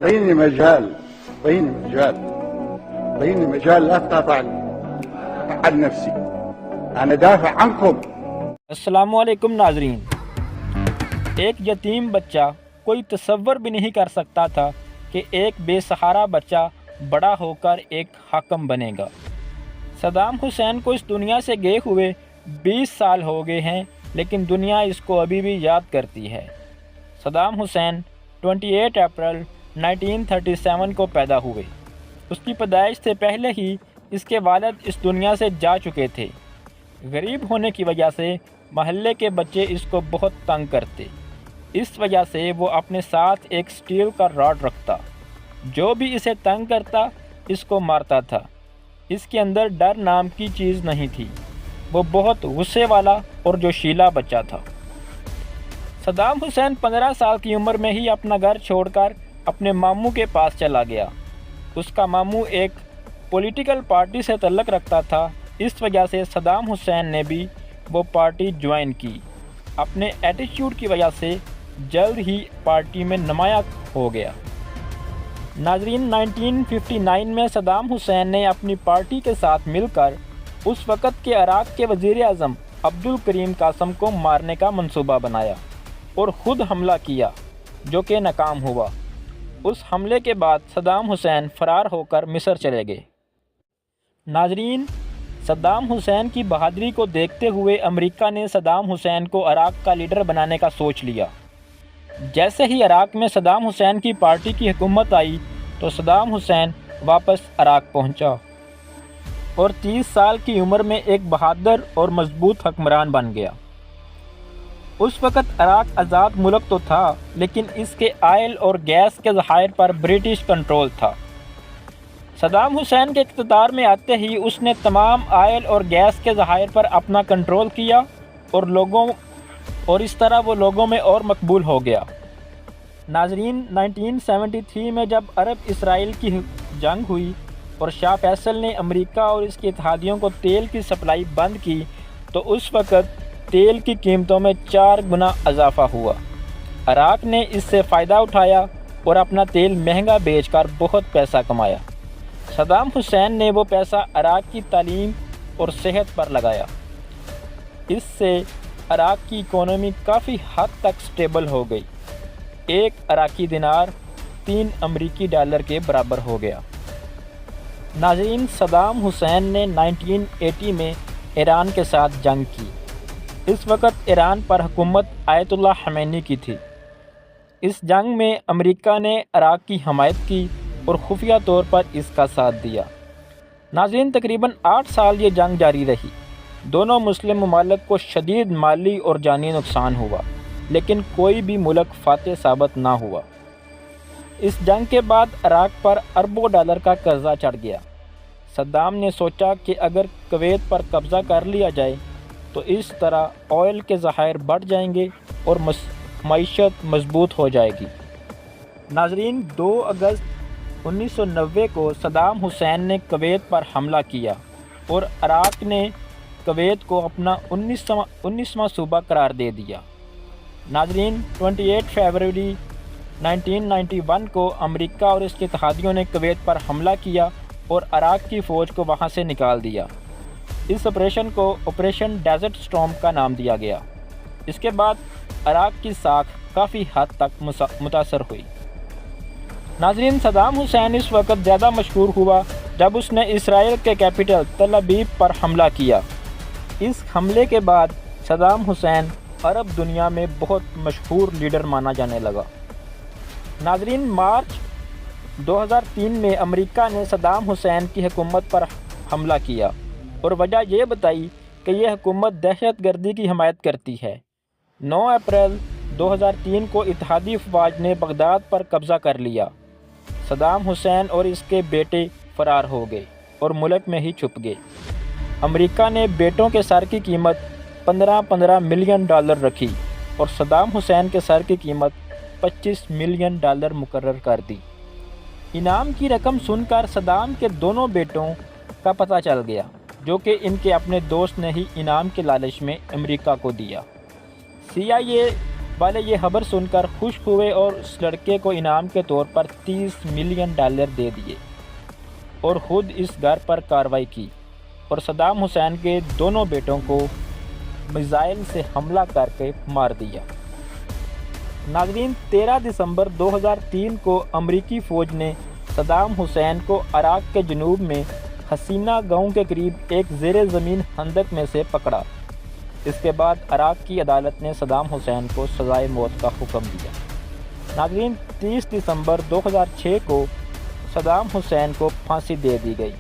بيني مجال بيني مجال بيني مجال لا تقاطع عن نفسي. أنا دافع عنكم. السلام علیکم ناظرین، ایک یتیم بچہ کوئی تصور بھی نہیں کر سکتا تھا کہ ایک بے سہارا بچہ بڑا ہو کر ایک حاکم بنے گا۔ صدام حسین کو اس دنیا سے گئے ہوئے 20 سال ہو گئے ہیں، لیکن دنیا اس کو ابھی بھی یاد کرتی ہے۔ صدام حسین 28 اپریل 1937 کو پیدا ہوئے۔ اس کی پیدائش سے پہلے ہی اس کے والد اس دنیا سے جا چکے تھے۔ غریب ہونے کی وجہ سے محلے کے بچے اس کو بہت تنگ کرتے، اس وجہ سے وہ اپنے ساتھ ایک سٹیل کا راڈ رکھتا، جو بھی اسے تنگ کرتا اس کو مارتا تھا۔ اس کے اندر ڈر نام کی چیز نہیں تھی، وہ بہت غصے والا اور جوشیلا بچہ تھا۔ صدام حسین 15 سال کی عمر میں ہی اپنا گھر چھوڑ کر اپنے ماموں کے پاس چلا گیا۔ اس کا ماموں ایک پولیٹیکل پارٹی سے تعلق رکھتا تھا، اس وجہ سے صدام حسین نے بھی وہ پارٹی جوائن کی۔ اپنے ایٹیٹیوڈ کی وجہ سے جلد ہی پارٹی میں نمایاں ہو گیا۔ ناظرین، 1959 میں صدام حسین نے اپنی پارٹی کے ساتھ مل کر اس وقت کے عراق کے وزیر اعظم عبدالکریم قاسم کو مارنے کا منصوبہ بنایا اور خود حملہ کیا، جو کہ ناکام ہوا۔ اس حملے کے بعد صدام حسین فرار ہو کر مصر چلے گئے۔ ناظرین، صدام حسین کی بہادری کو دیکھتے ہوئے امریکہ نے صدام حسین کو عراق کا لیڈر بنانے کا سوچ لیا۔ جیسے ہی عراق میں صدام حسین کی پارٹی کی حکومت آئی تو صدام حسین واپس عراق پہنچا اور 30 سال کی عمر میں ایک بہادر اور مضبوط حکمران بن گیا۔ اس وقت عراق آزاد ملک تو تھا، لیکن اس کے آئل اور گیس کے ذخائر پر برٹش کنٹرول تھا۔ صدام حسین کے اقتدار میں آتے ہی اس نے تمام آئل اور گیس کے ذخائر پر اپنا کنٹرول کیا اور اس طرح وہ لوگوں میں اور مقبول ہو گیا۔ ناظرین، 1973 میں جب عرب اسرائیل کی جنگ ہوئی اور شاہ فیصل نے امریکہ اور اس کے اتحادیوں کو تیل کی سپلائی بند کی تو اس وقت تیل کی قیمتوں میں 4 گنا اضافہ ہوا۔ عراق نے اس سے فائدہ اٹھایا اور اپنا تیل مہنگا بیچ کر بہت پیسہ کمایا۔ صدام حسین نے وہ پیسہ عراق کی تعلیم اور صحت پر لگایا۔ اس سے عراق کی اکانومی کافی حد تک سٹیبل ہو گئی۔ 1 عراقی دینار 3 امریکی ڈالر کے برابر ہو گیا۔ ناظرین، صدام حسین نے 1980 میں ایران کے ساتھ جنگ کی۔ اس وقت ایران پر حکومت آیت اللہ خمینی کی تھی۔ اس جنگ میں امریکہ نے عراق کی حمایت کی اور خفیہ طور پر اس کا ساتھ دیا۔ ناظرین، تقریباً 8 سال یہ جنگ جاری رہی۔ دونوں مسلم ممالک کو شدید مالی اور جانی نقصان ہوا، لیکن کوئی بھی ملک فاتح ثابت نہ ہوا۔ اس جنگ کے بعد عراق پر اربوں ڈالر کا قرضہ چڑھ گیا۔ صدام نے سوچا کہ اگر کویت پر قبضہ کر لیا جائے تو اس طرح آئل کے ذخائر بڑھ جائیں گے اور معیشت مضبوط ہو جائے گی۔ ناظرین، 2 اگست 1990 کو صدام حسین نے کویت پر حملہ کیا اور عراق نے کویت کو اپنا 19واں صوبہ قرار دے دیا۔ ناظرین، 28 فروری 1991 کو امریکہ اور اس کے اتحادیوں نے کویت پر حملہ کیا اور عراق کی فوج کو وہاں سے نکال دیا۔ اس آپریشن کو آپریشن ڈیزرٹ سٹارم کا نام دیا گیا۔ اس کے بعد عراق کی ساکھ کافی حد تک متاثر ہوئی۔ ناظرین، صدام حسین اس وقت زیادہ مشہور ہوا جب اس نے اسرائیل کے کیپٹل تل ابیب پر حملہ کیا۔ اس حملے کے بعد صدام حسین عرب دنیا میں بہت مشہور لیڈر مانا جانے لگا۔ ناظرین، مارچ 2003 میں امریکہ نے صدام حسین کی حکومت پر حملہ کیا اور وجہ یہ بتائی کہ یہ حکومت دہشت گردی کی حمایت کرتی ہے۔ 9 اپریل 2003 کو اتحادی افواج نے بغداد پر قبضہ کر لیا۔ صدام حسین اور اس کے بیٹے فرار ہو گئے اور ملک میں ہی چھپ گئے۔ امریکہ نے بیٹوں کے سر کی قیمت 15 ملین ڈالر رکھی اور صدام حسین کے سر کی قیمت 25 ملین ڈالر مقرر کر دی۔ انعام کی رقم سن کر صدام کے دونوں بیٹوں کا پتہ چل گیا، جو کہ ان کے اپنے دوست نے ہی انعام کے لالچ میں امریکہ کو دیا۔ CIA والے یہ خبر سن کر خوش ہوئے اور اس لڑکے کو انعام کے طور پر $30 ملین دے دیے اور خود اس گھر پر کارروائی کی اور صدام حسین کے دونوں بیٹوں کو میزائل سے حملہ کر کے مار دیا۔ ناظرین، 13 دسمبر 2003 کو امریکی فوج نے صدام حسین کو عراق کے جنوب میں حسینہ گاؤں کے قریب ایک زیر زمین خندق میں سے پکڑا۔ اس کے بعد عراق کی عدالت نے صدام حسین کو سزائے موت کا حکم دیا۔ ناظرین، 30 دسمبر 2006 کو صدام حسین کو پھانسی دے دی گئی۔